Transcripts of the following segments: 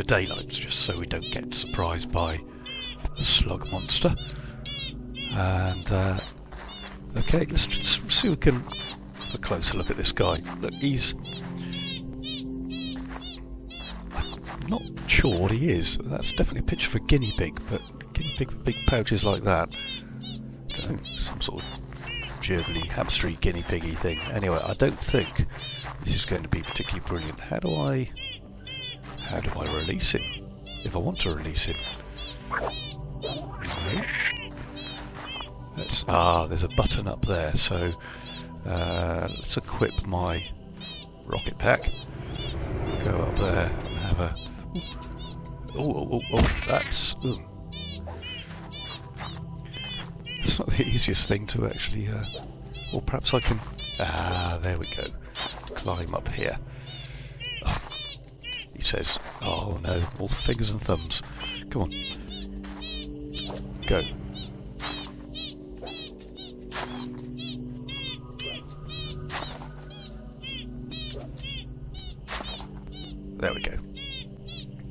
for daylight, just so we don't get surprised by the slug monster. And okay, let's see if we can have a closer look at this guy. Look, I'm not sure what he is. That's definitely a picture of a guinea pig, but guinea pig with big pouches like that. Don't know, some sort of gerbily, hamstery, guinea piggy thing. Anyway, I don't think this is going to be particularly brilliant. How do I release him? If I want to release him. No. There's a button up there, so let's equip my rocket pack. Go up there and have a... that's... Ooh. It's not the easiest thing to actually... or perhaps I can... there we go. Climb up here. Oh, he says, oh no, all fingers and thumbs. Come on. Go. There we go.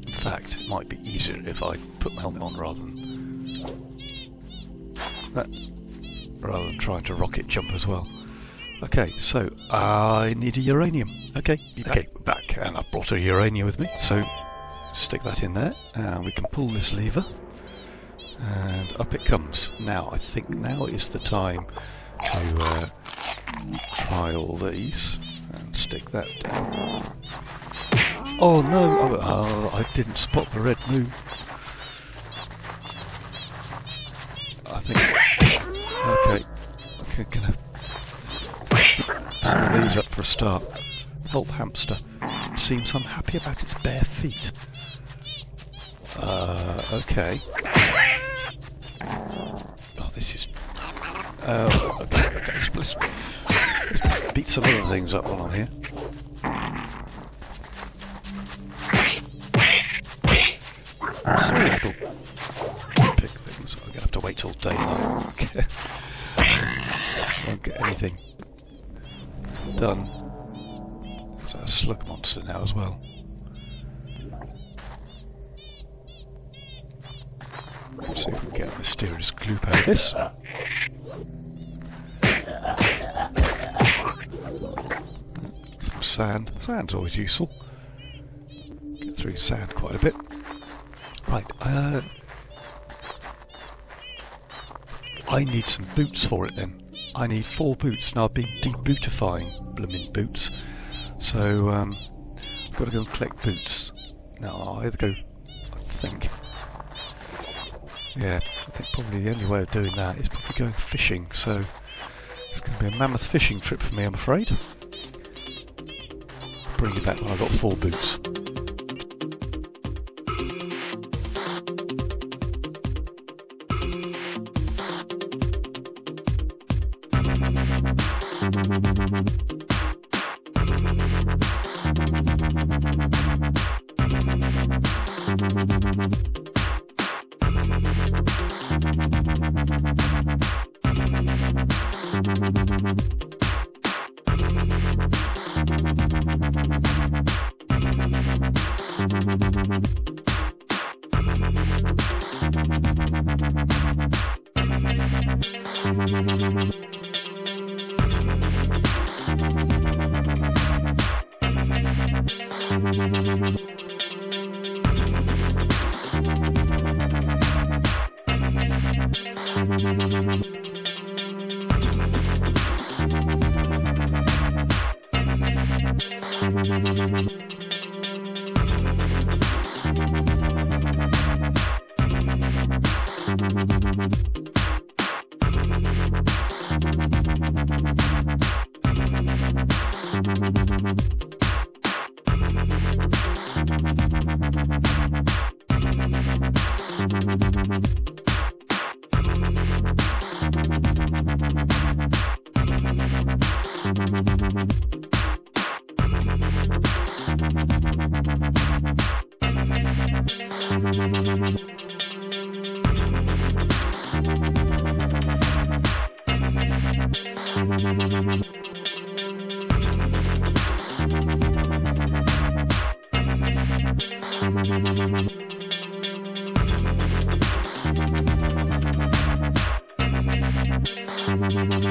In fact, it might be easier if I put my helmet on rather than trying to rocket jump as well. Okay, so I need a uranium. Okay, we're back, and I brought a uranium with me, so stick that in there, and we can pull this lever, and up it comes. Now, I think now is the time to try all these, and stick that down. Oh no, I didn't spot the red moon. I think... Okay, I'm gonna some of these up for a start. Help hamster. It seems unhappy about its bare feet. Okay. Oh, this is... okay, let's beat some other things up while I'm here. Sorry, little pig things. I'm gonna have to wait till daylight. Won't get anything done. There's a slug monster now as well. Let's see if we can get a mysterious gloop out of this. Some sand. Sand's always useful. Get through sand quite a bit. Right, I need some boots for it then. I need 4 boots. Now I've been debootifying blooming boots. So, I've got to go and collect boots. Now I'll either go, I think probably the only way of doing that is probably going fishing. So, it's going to be a mammoth fishing trip for me, I'm afraid. I'll bring you back when I've got 4 boots.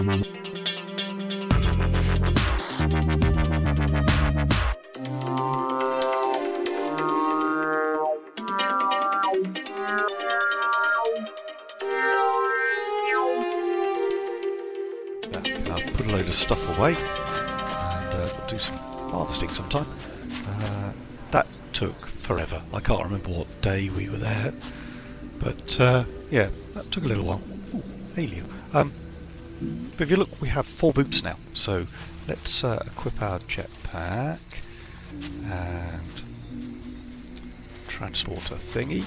I'll put a load of stuff away and we'll do some harvesting sometime. That took forever. I can't remember what day we were there, but yeah, that took a little while. Ooh, alien. But if you look, we have 4 boots now, so let's equip our jetpack and transporter thingy.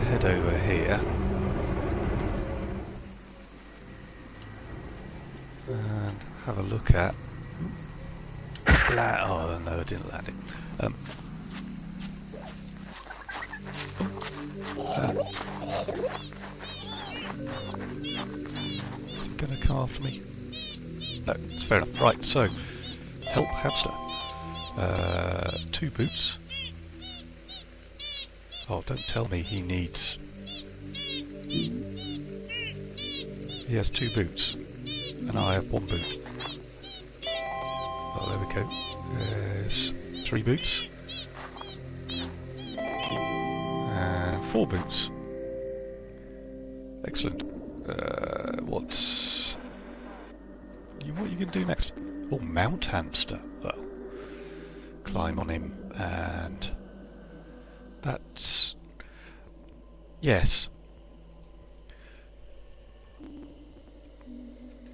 Head over here. And have a look at... oh no, I didn't land it. Is it going to come after me? No, it's fair enough. Right, so, help Hamster. 2 boots. Oh, don't tell me he needs... He has 2 boots. And I have 1 boot. Oh, there we go. There's 3 boots. And 4 boots. Excellent. What you can do next? Oh, mount Hamster. Well, climb on him, and that's... Yes.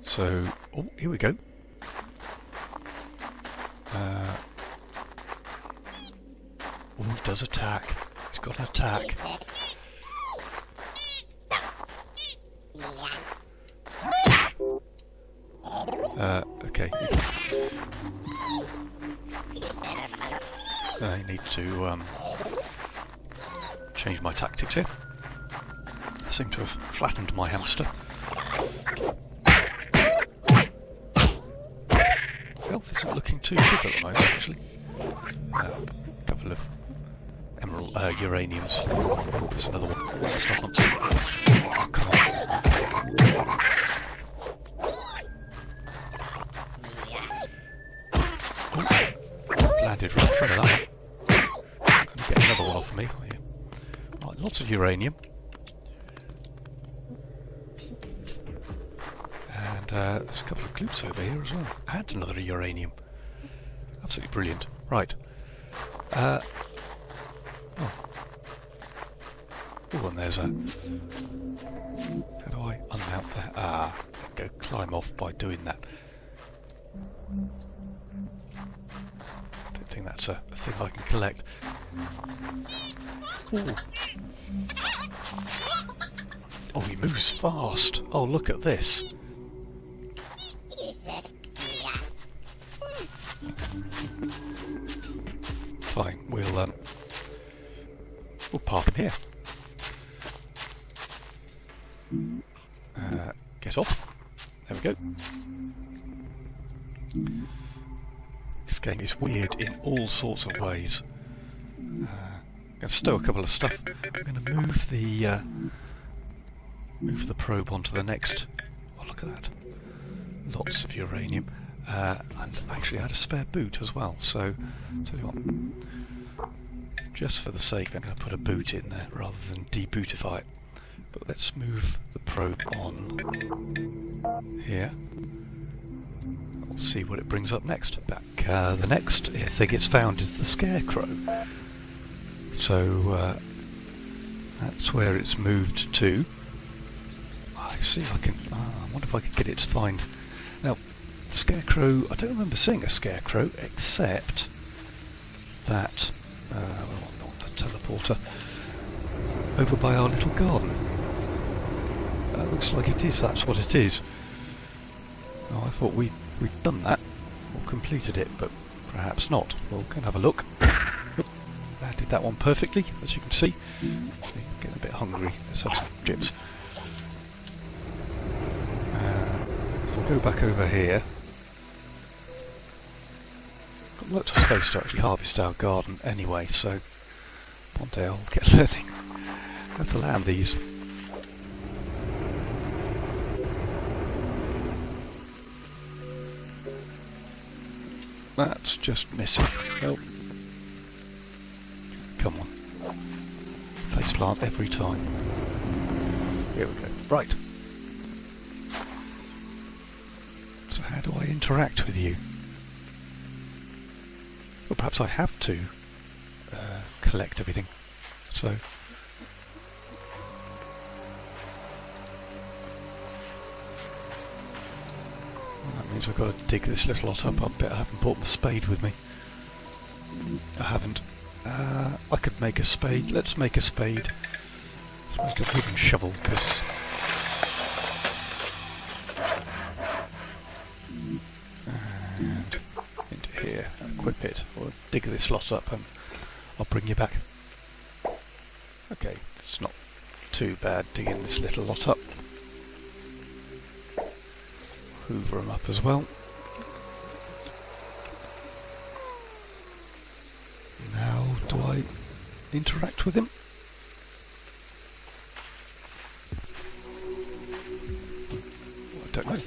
So, oh, here we go. Oh, he does attack. He's got an attack. Okay. I need to change my tactics here. I seem to have flattened my hamster. Health isn't looking too good at the moment, actually. A couple of emerald uraniums. Oh, there's another one. Let's stop on 2. Oh, come on. Landed right in front of that one. Gonna get another one off me. Right, lots of uranium. And there's a couple of glutes over here as well. And another uranium. Absolutely brilliant. Right. Oh, and there's a... How do I unmount that? Ah, go climb off by doing that. Don't think that's a thing I can collect. Ooh. Oh, he moves fast. Oh, look at this. Fine, we'll park him here. Get off. There we go. This game is weird in all sorts of ways. I'm going to stow a couple of stuff. I'm going to move the probe onto the next. Oh, look at that! Lots of uranium, and actually I had a spare boot as well. So, tell you what, just for the sake, I'm going to put a boot in there rather than debootify it. But let's move the probe on here. We'll see what it brings up next. Back, the next thing it's found is the scarecrow. So that's where it's moved to. I see. I wonder if I can get it to find. Now, the scarecrow. I don't remember seeing a scarecrow except that. Not the teleporter. Over by our little garden. Looks like it is. That's what it is. Oh, I thought we'd done that or completed it, but perhaps not. We'll go and have a look. Landed that one perfectly, as you can see. Actually, getting a bit hungry. Let's have some chips. So we'll go back over here. Got lots of space to actually harvest our garden anyway, so one day I'll get learning how to land these. that's just missing. Help. Come on. Faceplant every time. Here we go. Right. So how do I interact with you? Well, perhaps I have to collect everything. So that means I've got to dig this little lot up. I bet I haven't brought my spade with me. I haven't. I could make a spade. Let's make a spade. Let's make a wooden shovel, because and into here, equip it, or dig this lot up, and I'll bring you back. Okay, it's not too bad digging this little lot up. Hoover them up as well. Now, do I interact with him? Well, I don't know.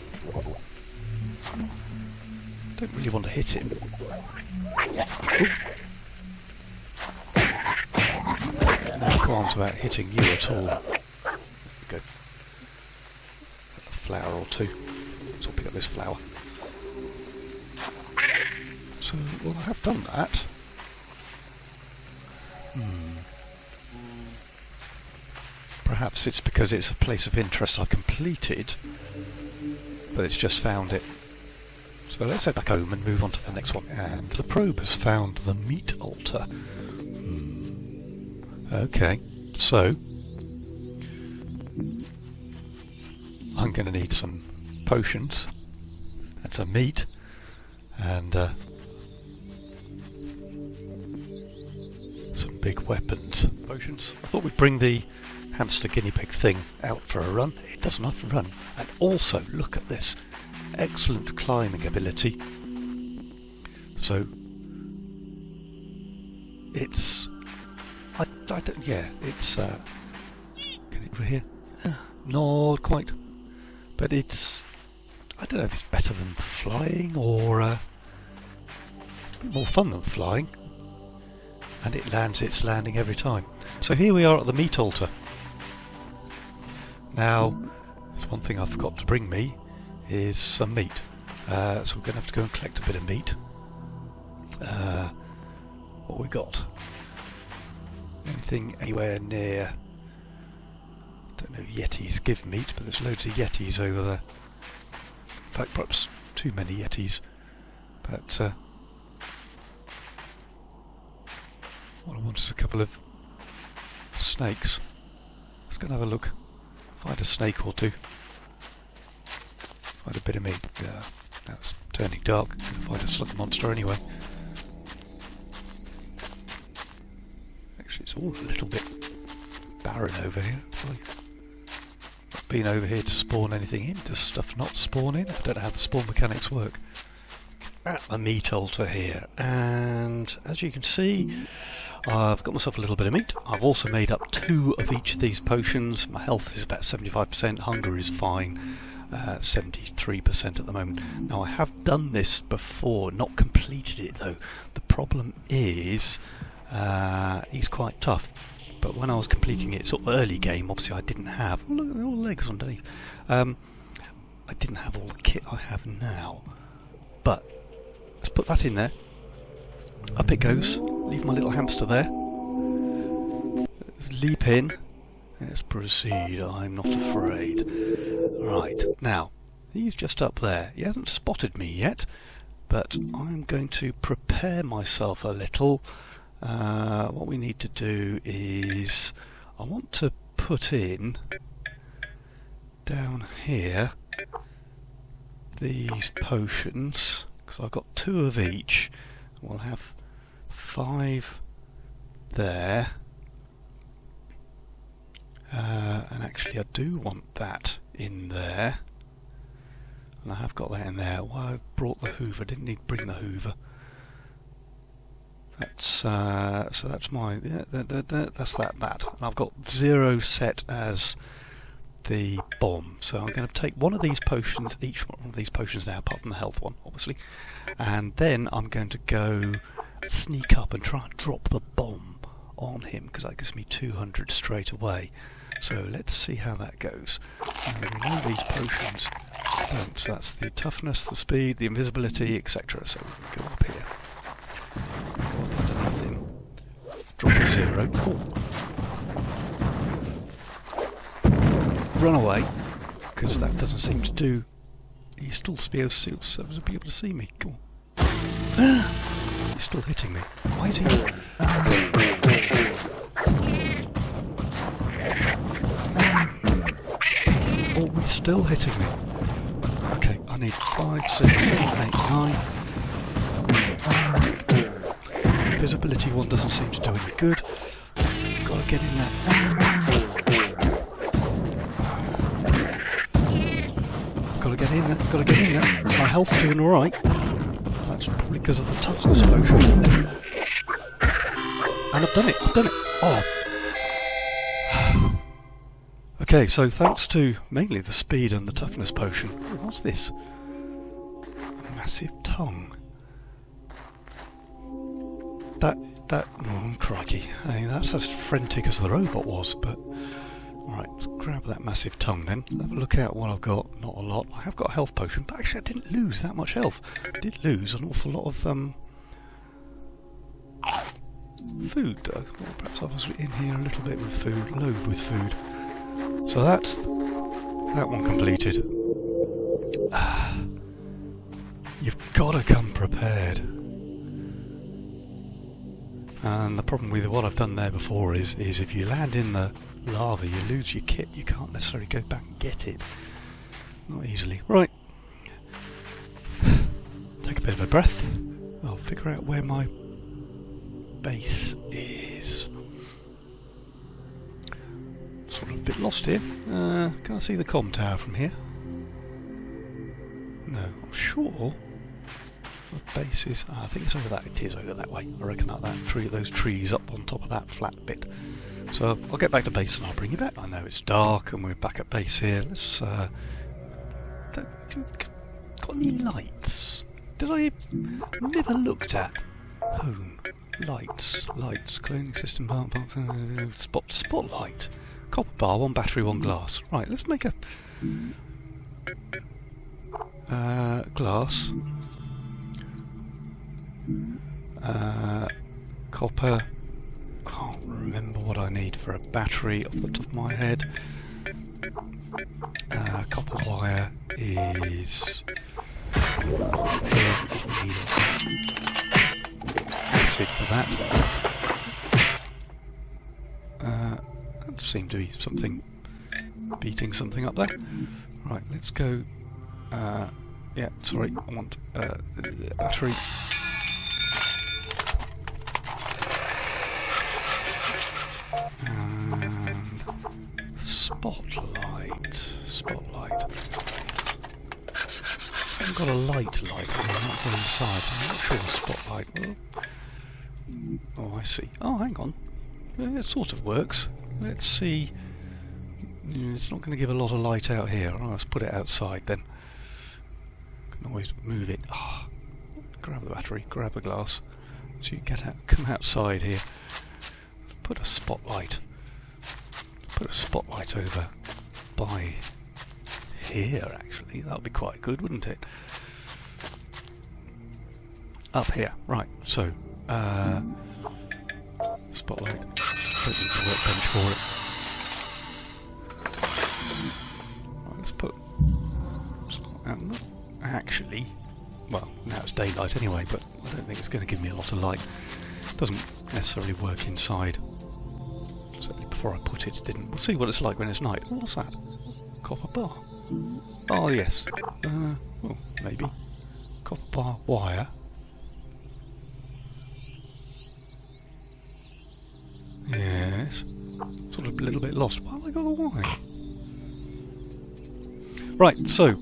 I don't really want to hit him. No qualms about hitting you at all. There we go. A flower or two. So I'll pick up this flower. So, well, I have done that. Perhaps it's because it's a place of interest I've completed, but it's just found it. So let's head back home and move on to the next one. And the probe has found the meat altar. Okay, so I'm going to need some potions and some meat and some big weapons. Potions. I thought we'd bring the hamster guinea pig thing out for a run. It doesn't have to run. And also, look at this. Excellent climbing ability. So, it's... I don't... Yeah, it's... Get it over here? Not quite. But it's... I don't know if it's better than flying or... a bit more fun than flying. And it lands its landing every time. So here we are at the meat altar. Now, there's one thing I forgot to bring me, is some meat. So we're going to have to go and collect a bit of meat. What we got? Anything anywhere near... don't know, Yetis give meat, but there's loads of Yetis over there. In fact, perhaps too many Yetis. But what I want is a couple of snakes. Let's go and have a look. Find a snake or two. Find a bit of meat. Yeah, that's turning dark. Gonna find a slug monster anyway. Actually, it's all a little bit barren over here. I've not been over here to spawn anything in. Does stuff not spawn in? I don't know how the spawn mechanics work. At the meat altar here, and as you can see, I've got myself a little bit of meat. I've also made up 2 of each of these potions. My health is about 75%, hunger is fine, 73% at the moment. Now I have done this before, not completed it though. The problem is he's quite tough, but when I was completing it sort of early game, obviously I didn't have, oh, look at all the legs underneath, I didn't have all the kit I have now, but let's put that in there. Up it goes. Leave my little hamster there. Leap in. Let's proceed. I'm not afraid. Right, now, he's just up there. He hasn't spotted me yet, but I'm going to prepare myself a little. What we need to do is... I want to put in, down here, these potions. So I've got 2 of each. We'll have 5 there. And actually I do want that in there. And I have got that in there. Well, I brought the Hoover. Didn't need to bring the Hoover. That's so that's my... Yeah, that's that. And I've got 0 set as the bomb. So I'm going to take one of these potions, each one of these potions now, apart from the health one, obviously. And then I'm going to go sneak up and try and drop the bomb on him, because that gives me 200 straight away. So let's see how that goes. We know these potions don't, so that's the toughness, the speed, the invisibility, etc. So we can go up here. Go up underneath him. Drop a 0. Run away, because that doesn't seem to do. He's still be able to see me. Come on. He's still hitting me. Why is he? Oh, he's still hitting me. Okay, I need 5, 6, 7, 8, 9. Invisibility one doesn't seem to do any good. Gotta get in there. Gotta get in there. Gotta get in there. My health's doing alright. That's probably because of the toughness potion. And I've done it. I've done it. Oh. Okay, so thanks to mainly the speed and the toughness potion. What's this? A massive tongue. Oh, crikey. I mean, that's as frantic as the robot was, but... Alright, let's grab that massive tongue then. Have a look at what I've got. Not a lot. I have got a health potion, but actually I didn't lose that much health. I did lose an awful lot of, food, though. Or perhaps I was in here a little bit with food, loath with food. So that's that one completed. You've got to come prepared. And the problem with what I've done there before is if you land in the lava, you lose your kit. You can't necessarily go back and get it. Not easily. Right. Take a bit of a breath. I'll figure out where my base is. Sort of a bit lost here. Can I see the comm tower from here? No, I'm sure the base is. I think it's over that. It is over that way. I reckon up that tree, those trees up on top of that flat bit. So I'll get back to base and I'll bring you back. I know it's dark and we're back at base here. Let's. Got any lights? Did I never looked at home lights? Cloning system parts. Spotlight. Copper bar, 1 battery, 1 glass. Right, let's make a glass. Copper. Can't remember what I need for a battery off the top of my head. Copper wire is. We need acid for that. That seemed to be something beating something up there. Right, let's go. Yeah, sorry, I want battery. And spotlight. I haven't got a light on the outside inside, so I'm not sure spotlight will. Oh, I see. Oh, hang on. It sort of works. Let's see. It's not going to give a lot of light out here. Oh, let's put it outside then. Can always move it. Oh, grab the battery, grab the glass. So you get out, come outside here. Put a spotlight over by here, actually. That would be quite good, wouldn't it? Up here. Right, so spotlight. Don't need the workbench for it. Right, let's put actually, well, now it's daylight anyway, but I don't think it's going to give me a lot of light. It doesn't necessarily work inside. Certainly before I put it, it didn't. We'll see what it's like when it's night. Oh, what's that? Copper bar. Oh, yes. Oh, maybe. Copper bar wire. Yes. Sort of a little bit lost. Why have I got the wire? Right, so,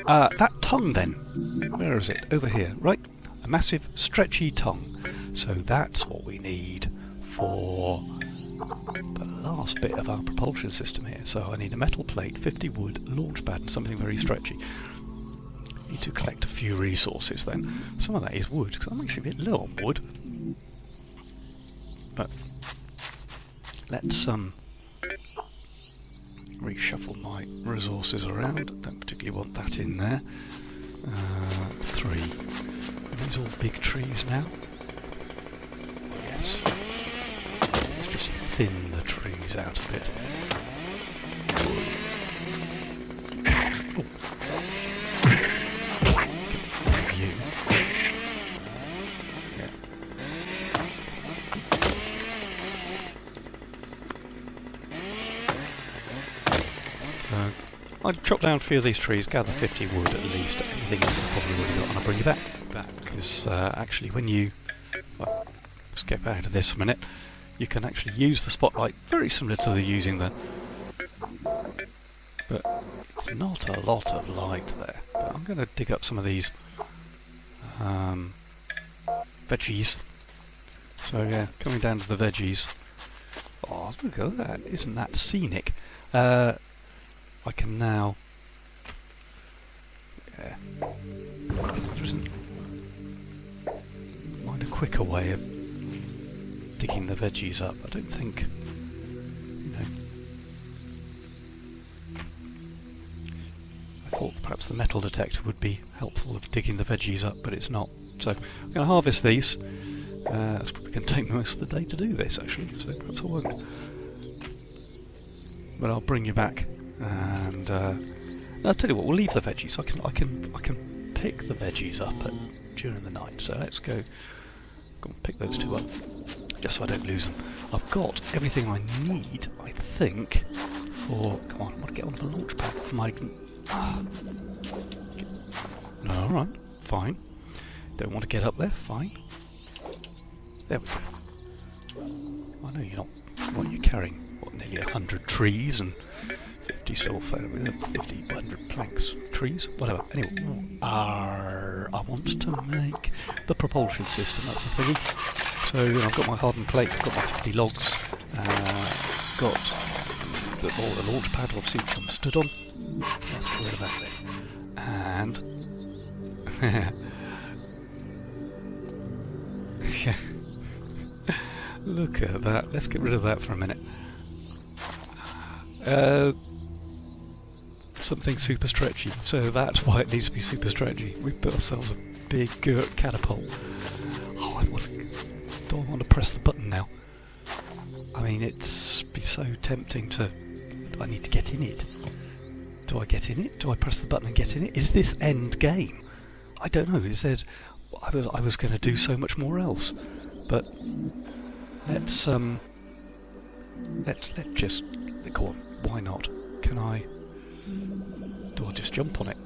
that tongue then. Where is it? Over here, right? A massive, stretchy tongue. So that's what we need for the last last bit of our propulsion system here. So I need a metal plate, 50 wood, a launch pad and something very stretchy. Need to collect a few resources then. Some of that is wood, because I'm actually a bit low on wood. But let's reshuffle my resources around. Don't particularly want that in there. 3. Are these all big trees now? Yes. Let's just thin the trees out a bit. View. Yeah. So I'd chop down a few of these trees, gather 50 wood at least. Everything else I've probably already got, and I'll bring you back. Because actually when you... Well, let's get out of this for a minute. You can actually use the spotlight, very similar to using the... But it's not a lot of light there. But I'm going to dig up some of these veggies. So yeah, coming down to the veggies. Oh, look at that. Isn't that scenic? I can now... Yeah. There isn't... Mind a quicker way of digging the veggies up. I don't think... You know... I thought perhaps the metal detector would be helpful of digging the veggies up, but it's not. So I'm going to harvest these. It's probably going to take most of the day to do this, actually, so perhaps I won't. But I'll bring you back, and I'll tell you what. We'll leave the veggies. I can pick the veggies up during the night. So let's go and pick those two up, just so I don't lose them. I've got everything I need, I think, for. Come on, I want to get onto the launch pad for my. No, all right, fine. Don't want to get up there. Fine. There we go. I know you're not. What you're carrying? What, nearly 100 trees and 50 sulfur, 50, 100 planks, trees, whatever. Anyway, I want to make the propulsion system. That's the thingy. So I've got my hardened plate. I've got my 50 logs. Got the launch pad, obviously, which I'm stood on. Let's get rid of that then. And yeah. Look at that. Let's get rid of that for a minute. Something super stretchy. So that's why it needs to be super stretchy. We put ourselves a big catapult. Oh, do I want to press the button now? I mean, it's be so tempting to... Do I need to get in it? Do I get in it? Do I press the button and get in it? Is this end game? I don't know. It said I was going to do so much more else. But let's just go on. Why not? Can I? Do I just jump on it?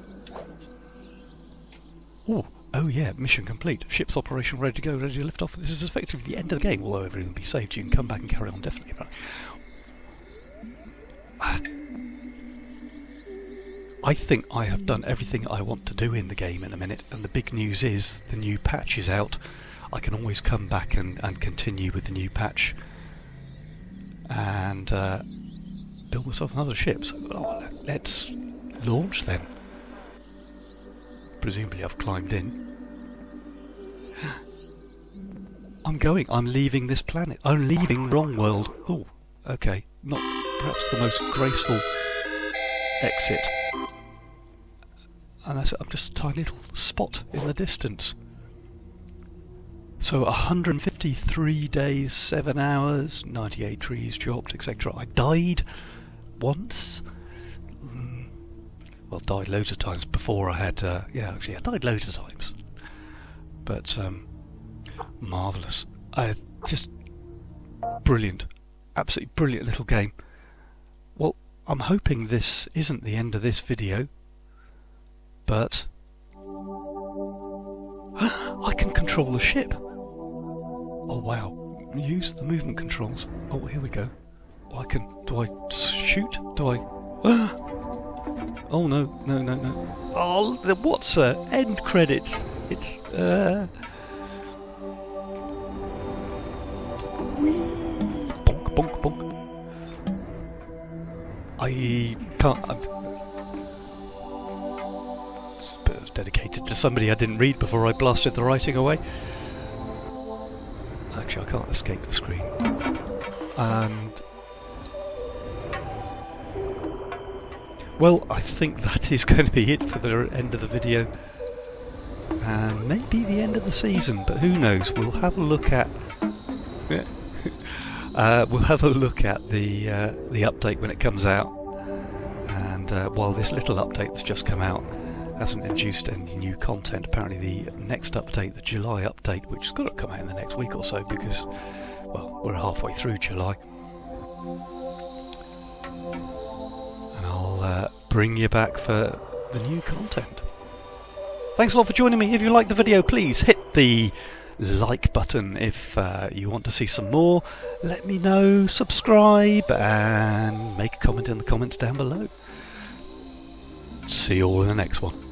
Oh yeah, mission complete. Ship's operation ready to go, ready to lift off. This is effectively the end of the game, although everything will be saved. You can come back and carry on, definitely. I think I have done everything I want to do in the game in a minute, and the big news is the new patch is out. I can always come back and continue with the new patch and build myself another ship. So let's launch then. Presumably I've climbed in. I'm leaving this planet. I'm leaving Wrongworld. Oh, okay. Not perhaps the most graceful exit. And I'm just a tiny little spot in the distance. So 153 days, 7 hours, 98 trees chopped, etc. I died once. Well, died loads of times before I had... yeah, actually, I died loads of times. But, marvellous. Just brilliant. Absolutely brilliant little game. Well, I'm hoping this isn't the end of this video. But... I can control the ship! Oh wow. Use the movement controls. Oh, here we go. Oh, I can... Do I shoot? Do I... Oh no, no, no, no. Oh, what's end credits? It's, Whee! Bonk, bonk, bonk. I can't. It was dedicated to somebody I didn't read before I blasted the writing away. Actually, I can't escape the screen. And well, I think that is going to be it for the end of the video, and maybe the end of the season. But who knows? We'll have a look at. We'll have a look at the update when it comes out. And while this little update that's just come out hasn't introduced any new content, apparently the next update, the July update, which is going to come out in the next week or so, because, well, we're halfway through July. And I'll bring you back for the new content. Thanks a lot for joining me. If you like the video, please hit the like button. If you want to see some more, let me know, subscribe, and make a comment in the comments down below. See you all in the next one.